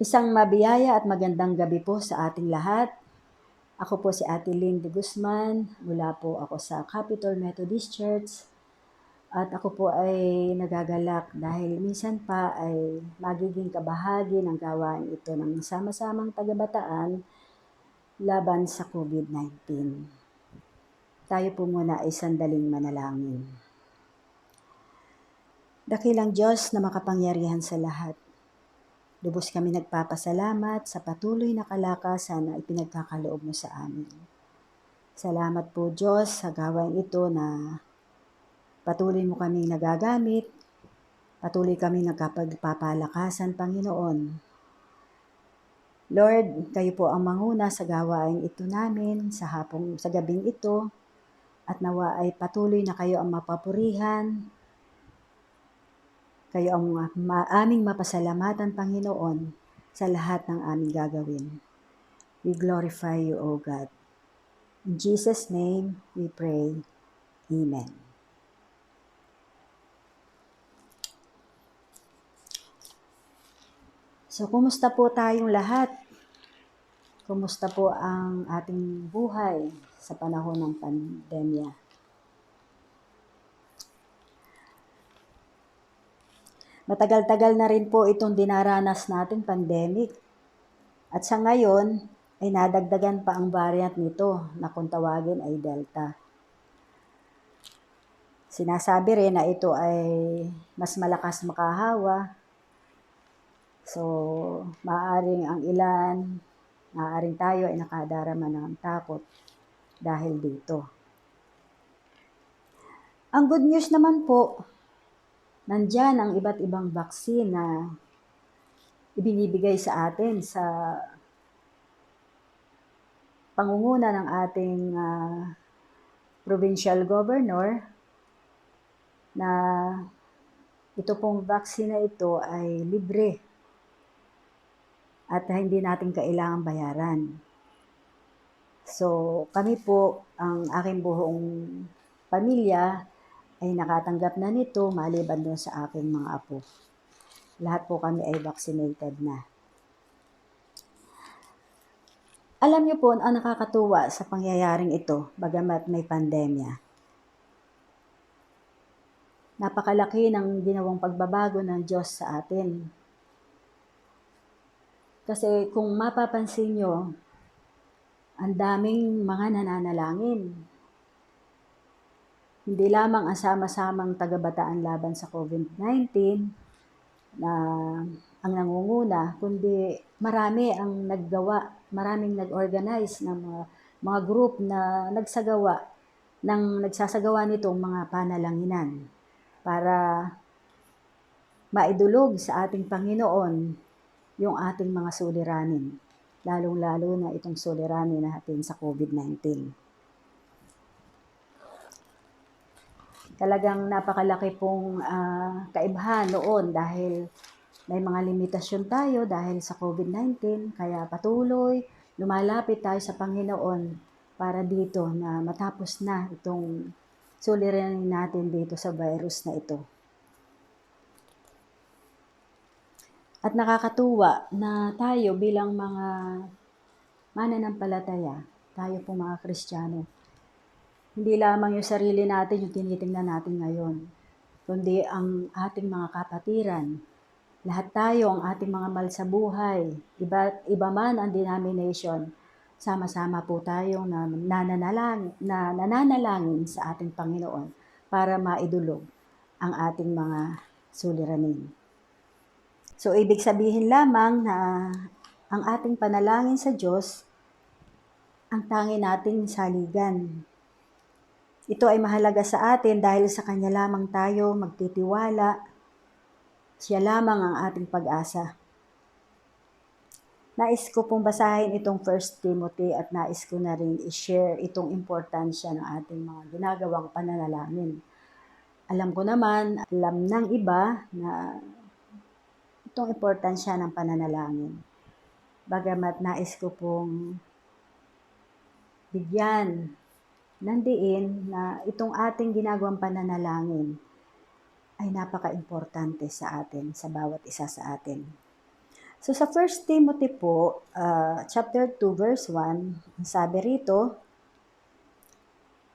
Isang mabiyaya at magandang gabi po sa ating lahat. Ako po si Ate Lynn de Guzman, mula po ako sa Capitol Methodist Church. At ako po ay nagagalak dahil minsan pa ay magiging kabahagi ng gawain ito ng sama-samang tagabataan laban sa COVID-19. Tayo po muna ay sandaling manalangin. Dakilang Diyos na makapangyarihan sa lahat, lubos kami nagpapasalamat sa patuloy na kalakasan na ipinagkakaloob mo sa amin. Salamat po Diyos sa gawain ito na patuloy mo kaming nagagamit, patuloy kaming nagkapagpapalakasan, Panginoon. Lord, kayo po ang manguna sa gawain ito namin sa gabing ito, at nawa ay patuloy na kayo ang mapapurihan. Kayo ang aming mapasalamatan, Panginoon, sa lahat ng aming gagawin. We glorify you, O God. In Jesus' name we pray. Amen. So, kumusta po tayong lahat? Kumusta po ang ating buhay sa panahon ng pandemya? Matagal-tagal na rin po itong dinaranas nating pandemic. At sa ngayon, ay nadagdagan pa ang variant nito na kung tawagin ay Delta. Sinasabi rin na ito ay mas malakas makahawa. So, maaaring tayo ay nakadarama ng takot dahil dito. Ang good news naman po, nandyan ang iba't ibang vaccine na ibinibigay sa atin sa pangunguna ng ating provincial governor, na ito pong vaccine na ito ay libre at hindi natin kailangang bayaran. So, kami po, ang aking buong pamilya ay nakatanggap na nito maliban doon sa aking mga apo. Lahat po kami ay vaccinated na. Alam niyo po, ang nakakatuwa sa pangyayaring ito, bagamat may pandemya, napakalaki ng ginawang pagbabago ng Diyos sa atin. Kasi kung mapapansin nyo, ang daming mga nananalangin. Hindi lamang ang sama-samang tagabataan laban sa COVID-19 na ang nangunguna, kundi marami ang maraming nag-organize ng mga group na nagsasagawa nitong mga panalanginan para maidulog sa ating Panginoon yung ating mga suliranin, lalong-lalo na itong suliranin natin sa COVID-19. Talagang napakalaki pong kaibahan noon dahil may mga limitasyon tayo dahil sa COVID-19, kaya patuloy lumalapit tayo sa Panginoon para dito na matapos na itong suliranin natin dito sa virus na ito. At nakakatuwa na tayo bilang mga mananampalataya, tayo po mga Kristiyano, hindi lamang yung sarili natin yung tinitingnan natin ngayon, kundi ang ating mga kapatiran. Lahat tayo, ang ating mga mahal sa buhay, iba man ang denomination, sama-sama po tayong nananalangin sa ating Panginoon para maidulog ang ating mga suliranin. So, ibig sabihin lamang na ang ating panalangin sa Diyos ang tangi nating saligan. Ito ay mahalaga sa atin dahil sa Kanya lamang tayo magtitiwala. Siya lamang ang ating pag-asa. Nais ko pong basahin itong 1 Timothy at nais ko na rin i-share itong importansya ng ating mga ginagawang pananalangin. Alam ko naman, alam ng iba na itong importansya ng pananalangin. Bagamat nais ko pong bigyan ng diin na itong ating ginagawang pananalangin ay napaka-importante sa atin, sa bawat isa sa atin. So sa 1 Timothy po, chapter 2, verse 1, sabi rito,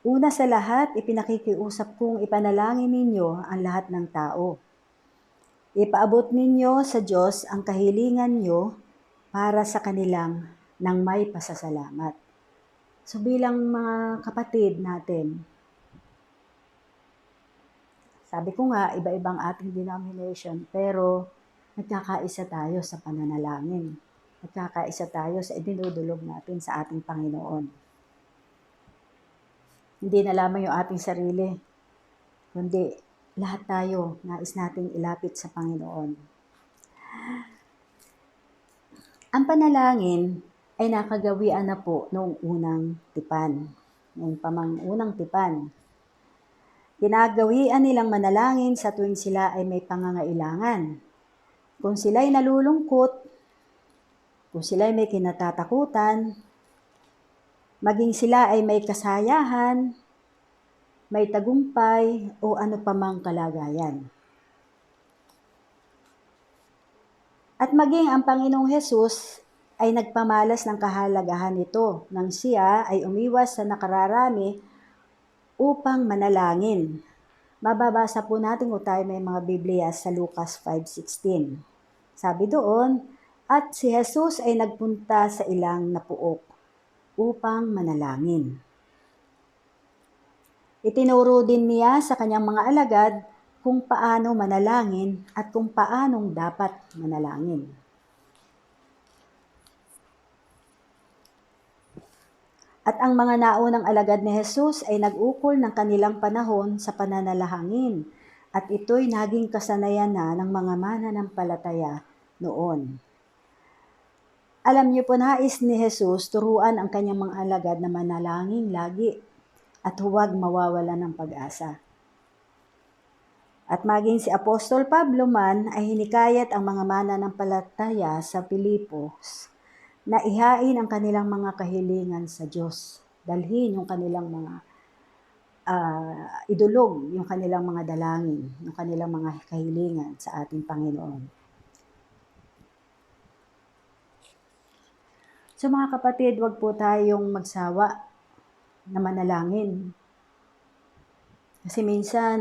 una sa lahat, ipinakikiusap kong ipanalangin ninyo ang lahat ng tao. Ipaabot ninyo sa Diyos ang kahilingan nyo para sa kanilang nang may pasasalamat. So bilang mga kapatid natin, sabi ko nga, iba-ibang ating denomination, pero nagkakaisa tayo sa pananalangin. Nagkakaisa tayo sa idinudulog natin sa ating Panginoon. Hindi na lamang yung ating sarili, kundi lahat tayo nais nating ilapit sa Panginoon. Ang panalangin ay nakagawian na po noong unang tipan. Noong unang tipan. Ginagawian nilang manalangin sa tuwing sila ay may pangangailangan. Kung sila'y nalulungkot, kung sila'y may kinatatakutan, maging sila ay may kasayahan, may tagumpay, o ano pa mang kalagayan. At maging ang Panginoong Hesus ay nagpamalas ng kahalagahan nito nang siya ay umiwas sa nakararami upang manalangin. Mababasa po natin kung tayo may mga Biblia sa Lucas 5:16. Sabi doon, at si Jesus ay nagpunta sa ilang napuok upang manalangin. Itinuro din niya sa kanyang mga alagad kung paano manalangin at kung paanong dapat manalangin. At ang mga naunang alagad ni Jesus ay nag-ukol ng kanilang panahon sa pananalangin, at ito'y naging kasanayan na ng mga mananampalataya noon. Alam niyo po, nais ni Jesus turuan ang kanyang mga alagad na manalangin lagi at huwag mawawalan ng pag-asa. At maging si Apostol Pablo man ay hinikayat ang mga mananampalataya sa Pilipos na ihain ang kanilang mga kahilingan sa Diyos. Dalhin yung kanilang mga idulog, yung kanilang mga dalangin, yung kanilang mga kahilingan sa ating Panginoon. So mga kapatid, wag po tayong magsawa na manalangin. Kasi minsan,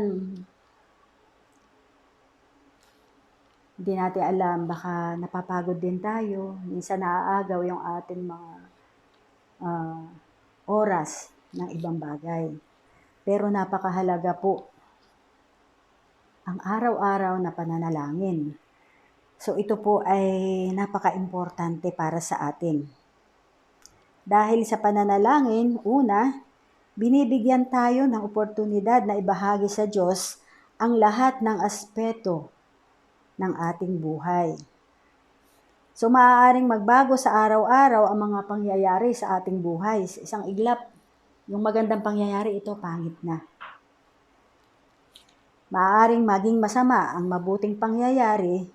hindi natin alam, baka napapagod din tayo. Minsan naaagaw yung ating mga oras ng ibang bagay. Pero napakahalaga po ang araw-araw na pananalangin. So ito po ay napaka-importante para sa atin. Dahil sa pananalangin, una, binibigyan tayo ng oportunidad na ibahagi sa Diyos ang lahat ng aspeto ng ating buhay. So maaaring magbago sa araw-araw ang mga pangyayari sa ating buhay. Sa isang iglap, yung magandang pangyayari, ito pangit na. Maaaring maging masama ang mabuting pangyayari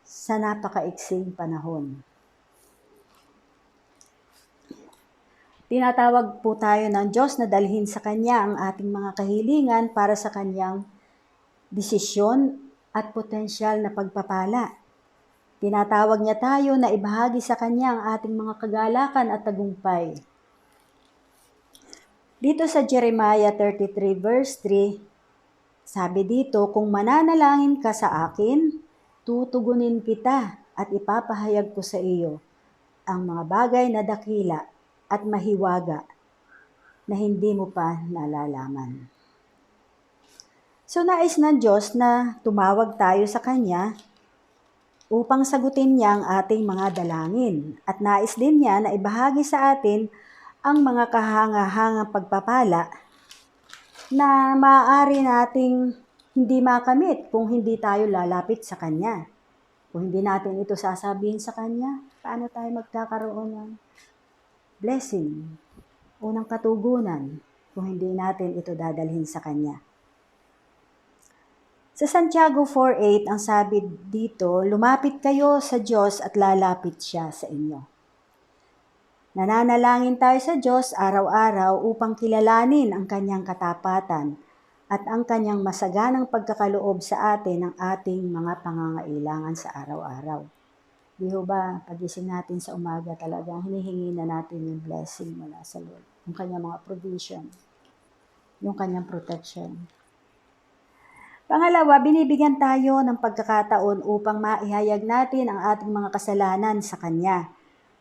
sa napakaiksing panahon. Tinatawag po tayo ng Diyos na dalhin sa Kanya ang ating mga kahilingan para sa Kanyang desisyon at potensyal na pagpapala. Tinatawag niya tayo na ibahagi sa Kanya ang ating mga kagalakan at tagumpay. Dito sa Jeremiah 33 verse 3, sabi dito, kung mananalangin ka sa akin, tutugunin kita at ipapahayag ko sa iyo ang mga bagay na dakila at mahiwaga na hindi mo pa nalalaman. So nais ng Diyos na tumawag tayo sa Kanya upang sagutin niya ang ating mga dalangin. At nais din niya na ibahagi sa atin ang mga kahangahangang pagpapala na maaari nating hindi makamit kung hindi tayo lalapit sa Kanya. Kung hindi natin ito sasabihin sa Kanya, paano tayo magkakaroon ng blessing, unang katugunan, kung hindi natin ito dadalhin sa Kanya. Sa Santiago 4:8, ang sabi dito, lumapit kayo sa Diyos at lalapit siya sa inyo. Nananalangin tayo sa Diyos araw-araw upang kilalanin ang Kanyang katapatan at ang Kanyang masaganang pagkakaloob sa atin ng ating mga pangangailangan sa araw-araw. Di ho ba, pagising natin sa umaga talagang hinihingi na natin yung blessing mula sa Lord, yung kanyang mga provision, yung kanyang protection. Pangalawa, binibigyan tayo ng pagkakataon upang maihayag natin ang ating mga kasalanan sa Kanya.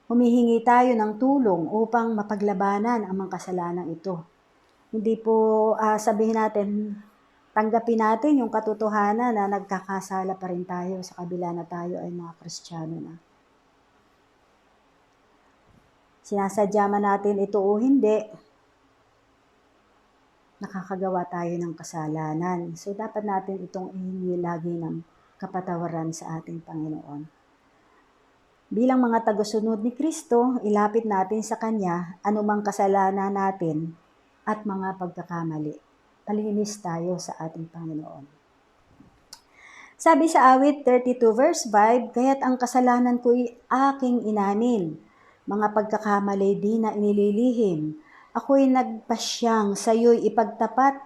Humihingi tayo ng tulong upang mapaglabanan ang mga kasalanan ito. Hindi po sabihin natin, tanggapin natin yung katotohanan na nagkakasala pa rin tayo sa kabila na tayo ay mga Kristiyano na. Sinasadya man natin ito o hindi, nakakagawa tayo ng kasalanan. So, dapat natin itong ihingi lagi ng kapatawaran sa ating Panginoon. Bilang mga tagasunod ni Kristo, ilapit natin sa Kanya anumang kasalanan natin at mga pagkakamali. Palinis tayo sa ating Panginoon. Sabi sa awit 32 verse 5, kaya't ang kasalanan ko'y aking inamin, mga pagkakamali di na inililihim. Ako'y nagpasyang sa'yo'y ipagtapat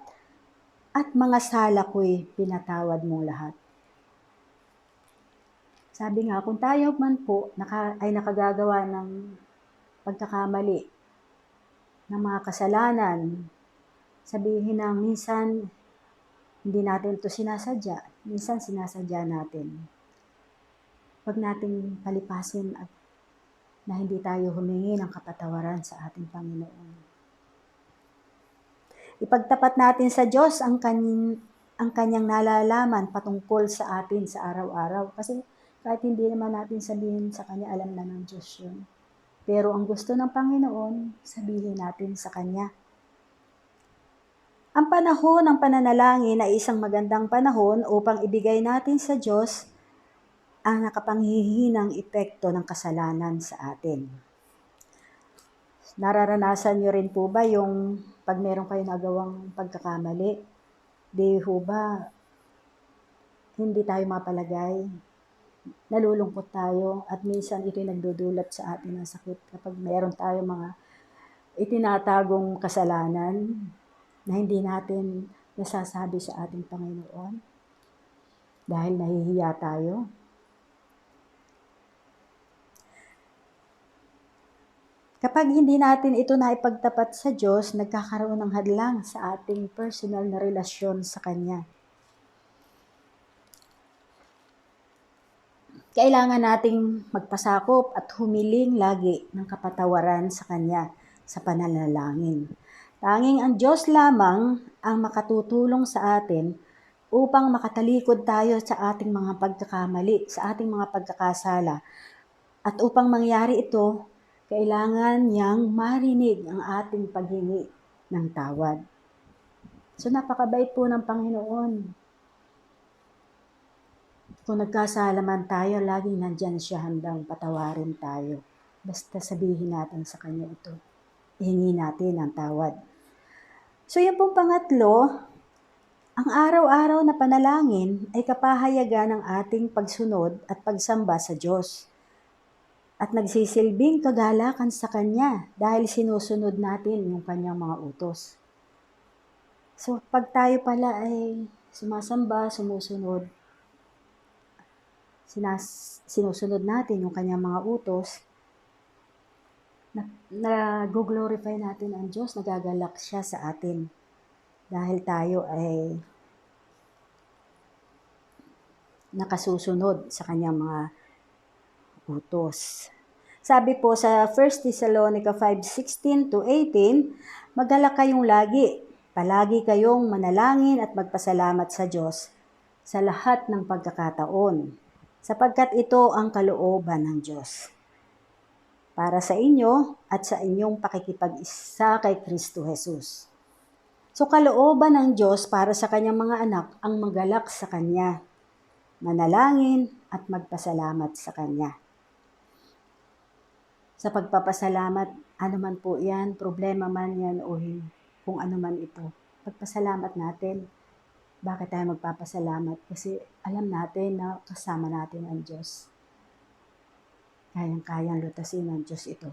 at mga sala ko'y pinatawad mong lahat. Sabi nga, kung tayo man po ay nakagagawa ng pagkakamali, ng mga kasalanan, sabihin na minsan hindi natin ito sinasadya, minsan sinasadya natin. Huwag nating palipasin at na hindi tayo humingi ng kapatawaran sa ating Panginoon. Ipagtapat natin sa Diyos ang kanyang nalalaman patungkol sa atin sa araw-araw. Kasi kahit hindi naman natin sabihin sa Kanya, alam na ng Diyos yun. Pero ang gusto ng Panginoon, sabihin natin sa Kanya. Ang panahon ng pananalangin ay isang magandang panahon upang ibigay natin sa Diyos ang nakapanghihinang epekto ng kasalanan sa atin. Nararanasan nyo rin po ba yung pag meron kayo nagawang pagkakamali, di ho ba hindi tayo mapalagay, nalulungkot tayo at minsan ito'y nagdudulot sa atin ng sakit kapag meron tayo mga itinatagong kasalanan na hindi natin nasasabi sa ating Panginoon dahil nahihiya tayo. Kapag hindi natin ito naipagtapat sa Diyos, nagkakaroon ng hadlang sa ating personal na relasyon sa Kanya. Kailangan nating magpasakop at humiling lagi ng kapatawaran sa Kanya sa pananalangin. Tanging ang Diyos lamang ang makatutulong sa atin upang makatalikod tayo sa ating mga pagkakamali, sa ating mga pagkakasala. At upang mangyari ito, kailangan niyang marinig ang ating paghingi ng tawad. So napakabait po ng Panginoon. Kung nagkasala man tayo, laging nandyan siya handang patawarin tayo. Basta sabihin natin sa Kanya ito. Ihingi natin ang tawad. So yan pong pangatlo, ang araw-araw na panalangin ay kapahayagan ng ating pagsunod at pagsamba sa Diyos. At nagsisilbing kagalakan sa Kanya dahil sinusunod natin yung Kanyang mga utos. So pag tayo pala ay sumasamba, sumusunod, sinusunod natin yung Kanyang mga utos, nag-glorify natin ang Diyos, nagagalak siya sa atin dahil tayo ay nakasusunod sa Kanyang mga utos. Sabi po sa 1 Thessalonica 5:16-18, magalak kayong lagi, palagi kayong manalangin at magpasalamat sa Diyos sa lahat ng pagkakataon, sapagkat ito ang kalooban ng Diyos para sa inyo at sa inyong pakikipag-isa kay Kristo Jesus. So kalooban ng Diyos para sa Kanyang mga anak ang magalak sa Kanya, manalangin at magpasalamat sa Kanya. Sa pagpapasalamat, ano man po yan, problema man yan o kung ano man ito, pagpasalamat natin. Bakit tayo magpapasalamat? Kasi alam natin na kasama natin ang Diyos. Kayang-kayang lutasin ng Diyos ito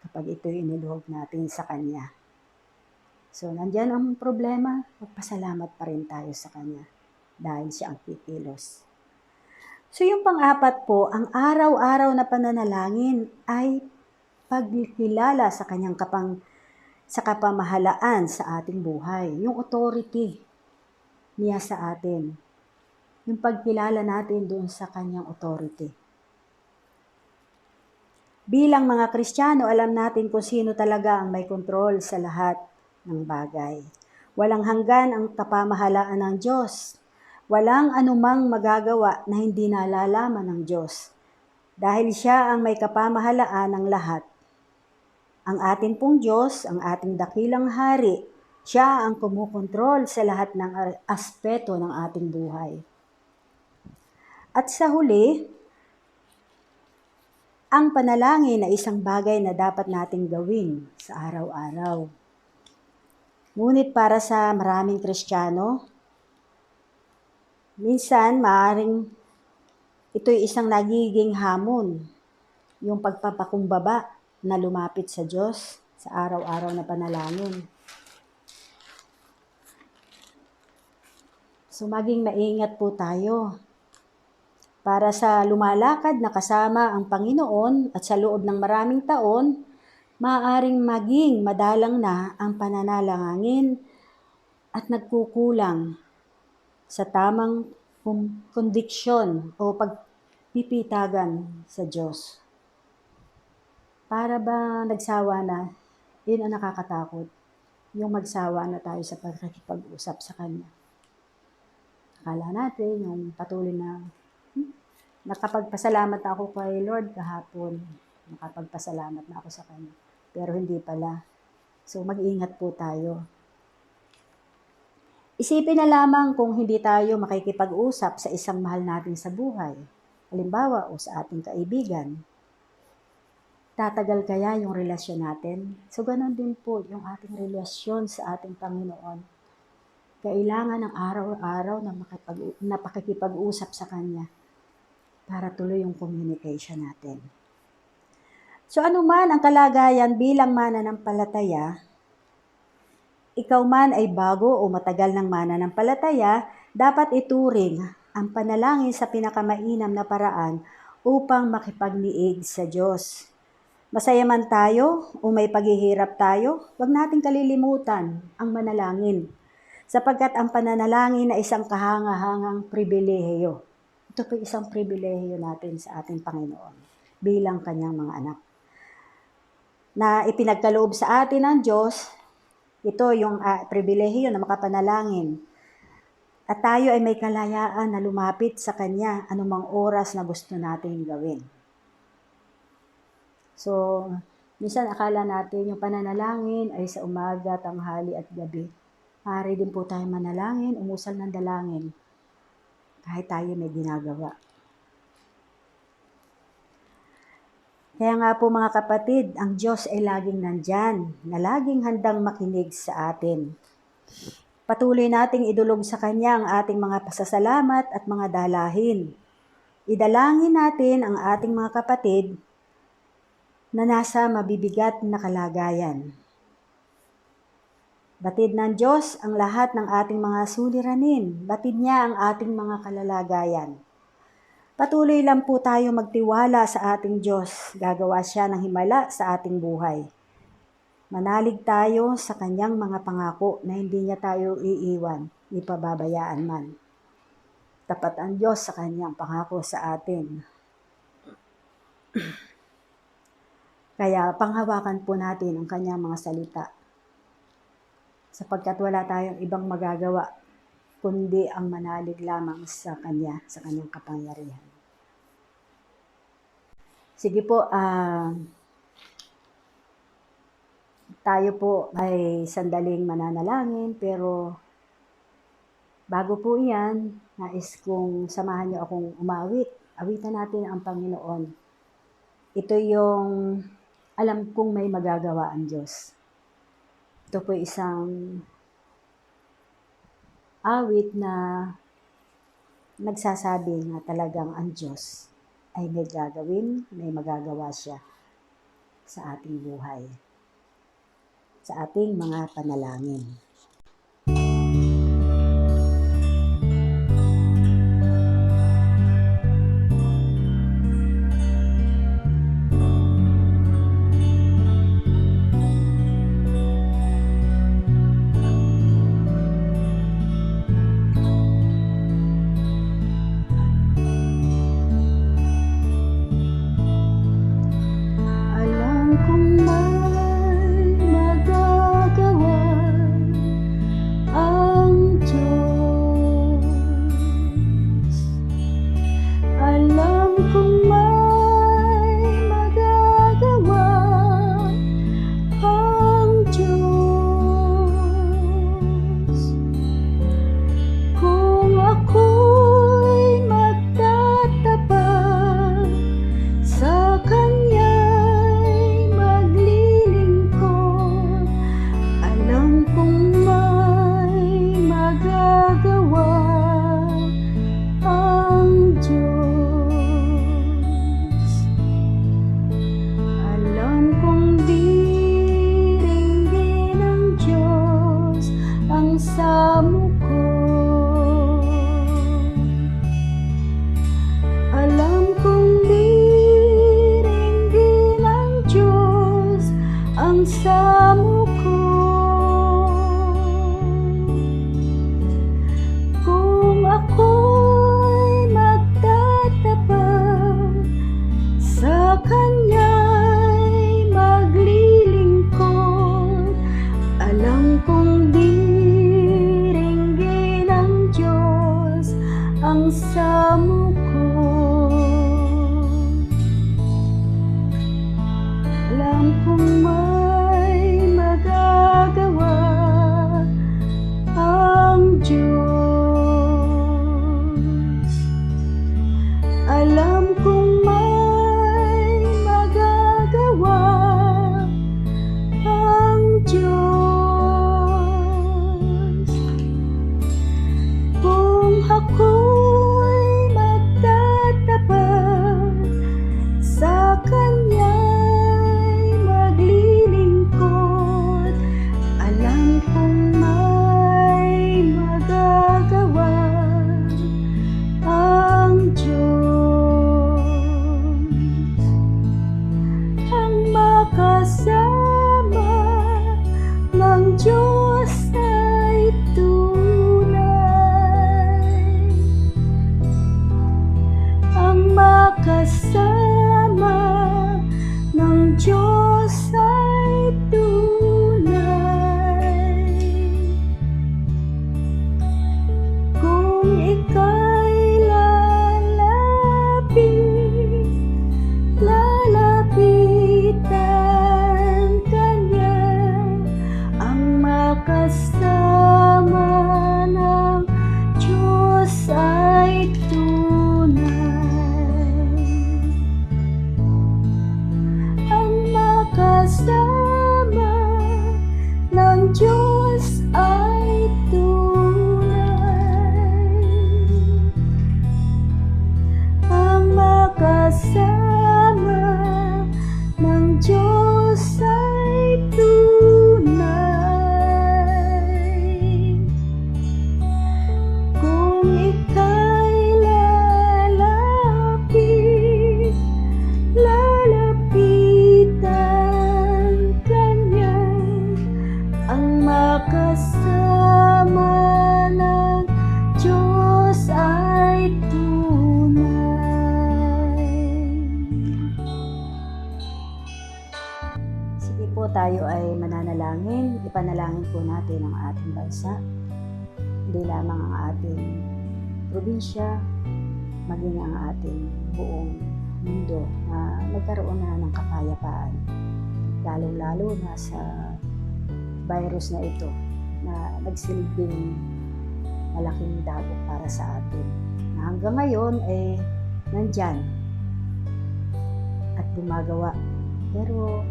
kapag ito'y iniluhog natin sa Kanya. So, nandyan ang problema, magpasalamat pa rin tayo sa Kanya dahil siya ang kikilos. So yung pang-apat po, ang araw-araw na pananalangin ay pagkilala sa kanyang sa kapamahalaan sa ating buhay, yung authority niya sa atin, yung pagkilala natin doon sa kanyang authority. Bilang mga Kristiyano, alam natin kung sino talaga ang may kontrol sa lahat ng bagay. Walang hanggan ang kapamahalaan ng Diyos. Walang anumang magagawa na hindi nalalaman ng Diyos. Dahil siya ang may kapamahalaan ng lahat. Ang atin pong Diyos, ang ating dakilang hari, siya ang kumukontrol sa lahat ng aspeto ng ating buhay. At sa huli, ang panalangin ay isang bagay na dapat nating gawin sa araw-araw. Ngunit para sa maraming Kristiyano, minsan maaaring ito'y isang nagiging hamon, yung pagpapakumbaba na lumapit sa Diyos sa araw-araw na panalangin. So maging maingat po tayo para sa lumalakad na kasama ang Panginoon at sa loob ng maraming taon, maaaring maging madalang na ang pananalangin at nagkukulang sa tamang kondiksyon o pagpipitagan sa Diyos. Para ba nagsawa na? Yun ang nakakatakot. Yung magsawa na tayo sa pagkikipag-usap sa Kanya. Akala natin yung patuloy na nakapagpasalamat na ako kay Lord kahapon. Nakapagpasalamat na ako sa Kanya. Pero hindi pala. So mag-ingat po tayo. Isipin na lamang kung hindi tayo makikipag-usap sa isang mahal natin sa buhay. Halimbawa, o sa ating kaibigan. Tatagal kaya yung relasyon natin? So, ganun din po yung ating relasyon sa ating Panginoon. Kailangan ng araw-araw na pakikipag-usap sa Kanya para tuloy yung communication natin. So, anuman ang kalagayan bilang mananampalataya, ikaw man ay bago o matagal ng mananampalataya, dapat ituring ang panalangin sa pinakamainam na paraan upang makipagniig sa Diyos. Masaya man tayo o may paghihirap tayo, huwag nating kalilimutan ang manalangin. Sapagkat ang pananalangin ay isang kahangahangang pribilehiyo. Ito po isang pribilehiyo natin sa ating Panginoon bilang Kanyang mga anak. Na ipinagkaloob sa atin ng Diyos, ito yung pribilehiyo na makapanalangin. At tayo ay may kalayaan na lumapit sa Kanya anumang oras na gusto natin gawin. So, minsan akala natin yung pananalangin ay sa umaga, tanghali at gabi. Maaari din po tayo manalangin, umusal ng dalangin, kahit tayo may ginagawa. Kaya nga po mga kapatid, ang Diyos ay laging nandyan, na laging handang makinig sa atin. Patuloy nating idulog sa Kanya ang ating mga pasasalamat at mga dalahin. Idalangin natin ang ating mga kapatid na nasa mabibigat na kalagayan. Batid ng Diyos ang lahat ng ating mga suliranin. Batid niya ang ating mga kalalagayan. Patuloy lang po tayo magtiwala sa ating Diyos. Gagawa siya ng himala sa ating buhay. Manalig tayo sa Kanyang mga pangako na hindi niya tayo iiwan, ipababayaan man. Tapat ang Diyos sa Kanyang pangako sa atin. Kaya panghawakan po natin ang Kanyang mga salita. Sapagkat wala tayong ibang magagawa, kundi ang manalig lamang sa Kanya, sa Kanyang kapangyarihan. Sige po, tayo po ay sandaling mananalangin, pero bago po iyan, nais kong samahan niyo akong umawit. Awitan natin ang Panginoon. Ito yung alam kong may magagawa ang Diyos. Ito po isang awit na nagsasabi na talagang ang Diyos ay may gagawin, may magagawa siya sa ating buhay, sa ating mga panalangin. kong may magagawa ang Diyos. Alam kong may magagawa ang Diyos. Kung ako'y magtatapat sa Kanya'y maglilingkod, alam kong may magagawa ang Diyos. Ang makasama ng Diyos ay tunay. Ang makasama ng Diyos ay tunay. Kung ika'y lalapitan Kanya, ang makasama ng Diyos ay tunay. Ang makasama ng Diyos ay tunay. Ang makasama ng Diyos ay tunay. Kung ika'y lalapitan Kanya, ang makasama ng Diyos ay tunay. Sige po, tayo ay mananalangin. Ipanalangin po natin ang ating bansa. Hindi lamang ang ating probinsya, maging ang ating buong mundo na magkaroon na ng kapayapaan. Lalong-lalo na sa virus na ito na nagsilbing malaking dagok para sa atin. Na hanggang ngayon ay nandyan at gumagawa. Pero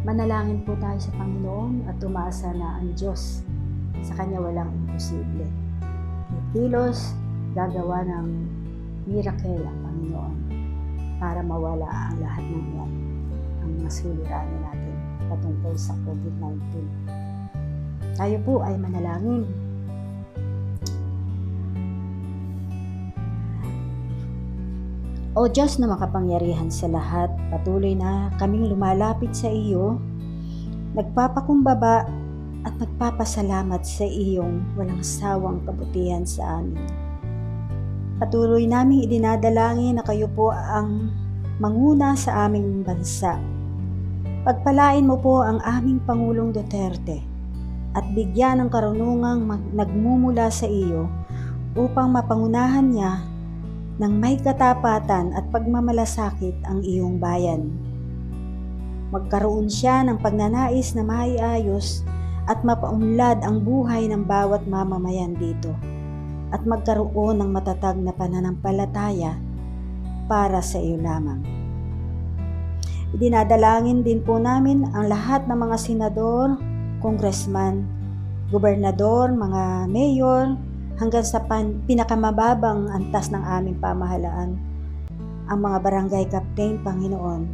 manalangin po tayo sa Panginoon at tumaasa na ang Diyos, sa Kanya walang imposible. Kilos, gagawa ng miracle ang Panginoon para mawala ang lahat ng yan, ang mga suliranin natin patungkol sa COVID-19. Tayo po ay manalangin. O Diyos na makapangyarihan sa lahat, patuloy na kaming lumalapit sa iyo, nagpapakumbaba at nagpapasalamat sa iyong walang sawang kabutihan sa amin. Patuloy naming idinadalangin na kayo po ang manguna sa aming bansa. Pagpalain mo po ang aming Pangulong Duterte at bigyan ng karunungang nagmumula sa iyo upang mapangunahan niya ng may katapatan at pagmamalasakit ang iyong bayan. Magkaroon siya ng pagnanais na maiayos at mapaunlad ang buhay ng bawat mamamayan dito at magkaroon ng matatag na pananampalataya para sa iyo lamang. Idinadalangin din po namin ang lahat ng mga senador, congressman, gobernador, mga mayor, hanggang sa pinakamababang antas ng aming pamahalaan, ang mga barangay captain, Panginoon.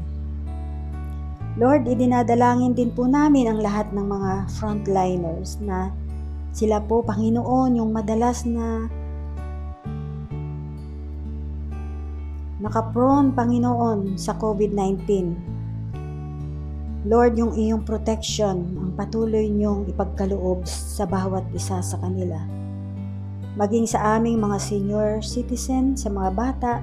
Lord, idinadalangin din po namin ang lahat ng mga frontliners na sila po, Panginoon, yung madalas na nakaprone, Panginoon, sa COVID-19. Lord, yung iyong protection, ang patuloy niyong ipagkaloob sa bawat isa sa kanila. Maging sa aming mga senior citizen, sa mga bata,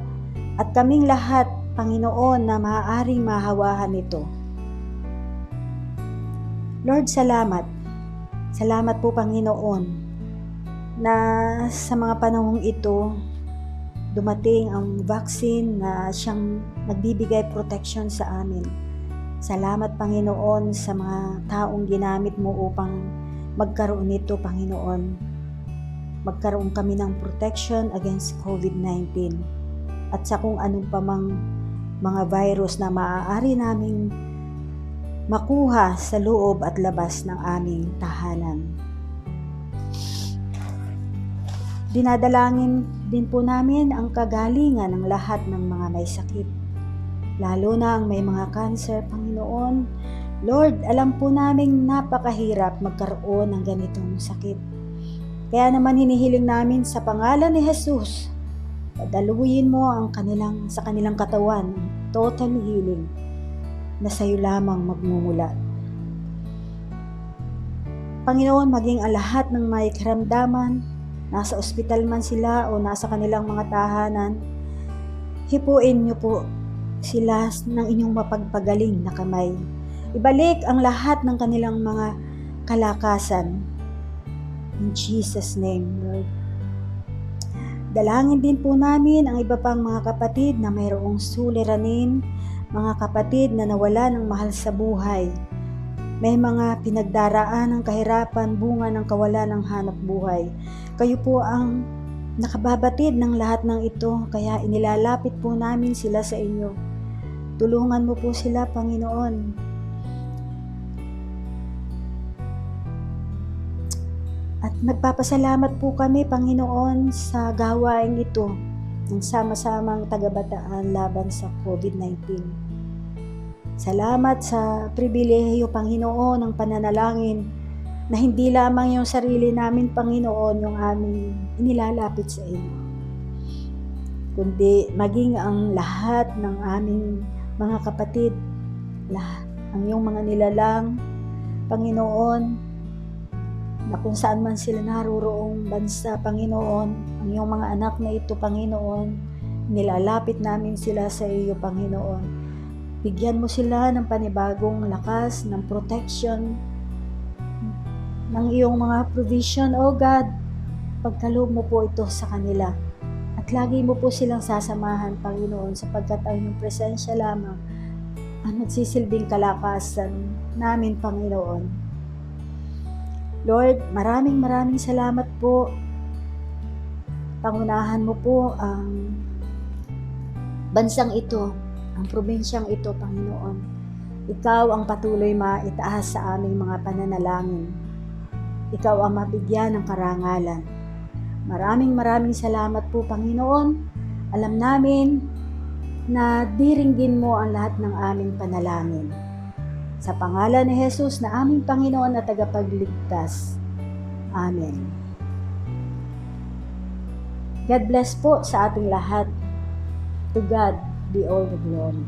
at kaming lahat, Panginoon, na maaaring mahawahan ito. Lord, salamat. Salamat po, Panginoon, na sa mga panahong ito, dumating ang vaccine na siyang nagbibigay protection sa amin. Salamat, Panginoon, sa mga taong ginamit mo upang magkaroon nito, Panginoon. Magkaroon kami ng protection against COVID-19 at sa kung anong pamang mga virus na maaari naming makuha sa loob at labas ng aming tahanan. Dinadalangin din po namin ang kagalingan ng lahat ng mga may sakit, lalo na ang may mga cancer, Panginoon. Lord, alam po naming napakahirap magkaroon ng ganitong sakit. Kaya naman hinihiling namin sa pangalan ni Jesus, padaluyin mo sa kanilang katawan, total healing, na sa iyo lamang magmumula. Panginoon, maging ang lahat ng may karamdaman, nasa ospital man sila o nasa kanilang mga tahanan, hipuin niyo po sila ng inyong mapagpagaling na kamay. Ibalik ang lahat ng kanilang mga kalakasan. In Jesus' name, Lord. Dalangin din po namin ang iba pang mga kapatid na mayroong suliranin, mga kapatid na nawala ng mahal sa buhay. May mga pinagdaraan ng kahirapan, bunga ng kawalan ng hanap buhay. Kayo po ang nakababatid ng lahat ng ito, kaya inilalapit po namin sila sa inyo. Tulungan mo po sila, Panginoon. At nagpapasalamat po kami, Panginoon, sa gawain ito ng sama-samang tagabataan laban sa COVID-19. Salamat sa pribilehiyo, Panginoon, ng pananalangin na hindi lamang yung sarili namin, Panginoon, yung aming inilalapit sa iyo, kundi maging ang lahat ng aming mga kapatid, ang iyong mga nilalang, Panginoon, na kung saan man sila naroroong bansa, Panginoon, ang iyong mga anak na ito, Panginoon, nilalapit namin sila sa iyo, Panginoon. Bigyan mo sila ng panibagong lakas, ng protection, ng iyong mga provision, O God. Pagkaloob mo po ito sa kanila. At lagi mo po silang sasamahan, Panginoon, sapagkat ang iyong presensya lamang ang nagsisilbing kalakasan namin, Panginoon. Lord, maraming salamat po. Pangunahan mo po ang bansang ito, ang probinsyang ito, Panginoon. Ikaw ang patuloy maitaas sa aming mga pananalangin. Ikaw ang mabigyan ng karangalan. Maraming salamat po, Panginoon. Alam namin na diringgin mo ang lahat ng aming panalangin. Sa pangalan ni Jesus na aming Panginoon at tagapagligtas. Amen. God bless po sa ating lahat. To God be all the glory.